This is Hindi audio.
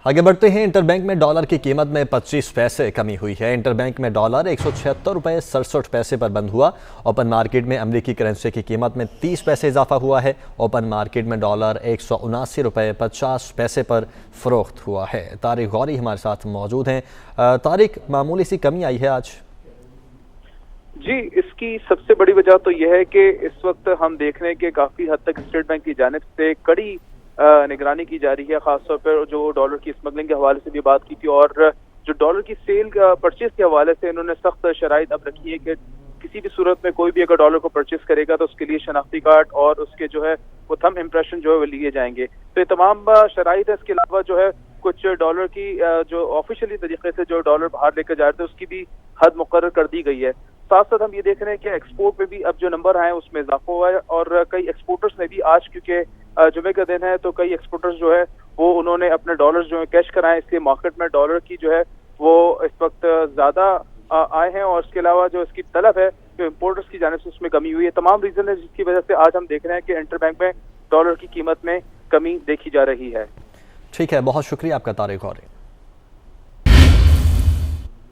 आगे बढ़ते हैं। इंटरबैंक में डॉलर की कीमत में 25 पैसे कमी हुई है। इंटरबैंक में डॉलर 176 रुपये 67 पैसे पर बंद हुआ। ओपन मार्केट में अमेरिकी करेंसी की कीमत में 30 पैसे इजाफा हुआ है। ओपन मार्केट में डॉलर 179 रुपये 50 पैसे पर फरोख्त हुआ है। तारिक गौरी हमारे साथ मौजूद हैं। तारिक, मामूली सी कमी आई है आज। जी, इसकी सबसे बड़ी वजह तो यह है कि इस वक्त हम देख रहे हैं कि काफी हद तक स्टेट बैंक की जानिब से कड़ी निगरानी की जा रही है, खासतौर पर जो डॉलर की स्मगलिंग के हवाले से भी बात की थी और जो डॉलर की सेल परचेज के हवाले से इन्होंने सख्त शराइत अब रखी है कि किसी भी सूरत में कोई भी अगर डॉलर को परचेज करेगा तो उसके लिए शनाख्ती कार्ड और उसके जो है वो थंब इम्प्रेशन जो है वो लिए जाएंगे। तो ये तमाम शराइत है। इसके अलावा जो है कुछ डॉलर की जो ऑफिशियली तरीके से जो डॉलर बाहर लेकर जा रहे थे उसकी भी हद मुकर्रर कर दी गई है। साथ साथ हम ये देख रहे हैं कि एक्सपोर्ट में भी अब जो नंबर आए हैं उसमें इजाफा हुआ है और कई एक्सपोर्टर्स ने भी आज, क्योंकि जुमे का दिन है, तो कई एक्सपोर्टर्स जो है वो उन्होंने अपने डॉलर्स जो है कैश कराए, इसलिए मार्केट में डॉलर की जो है वो इस वक्त ज्यादा आए हैं और इसके अलावा जो इसकी तलब है जो इम्पोर्टर्स की जानिब से उसमें कमी हुई है। तमाम रीजन है जिसकी वजह से आज हम देख रहे हैं कि इंटरबैंक में डॉलर की कीमत में कमी देखी जा रही है। ठीक है, बहुत शुक्रिया आपका तारिक गौरी।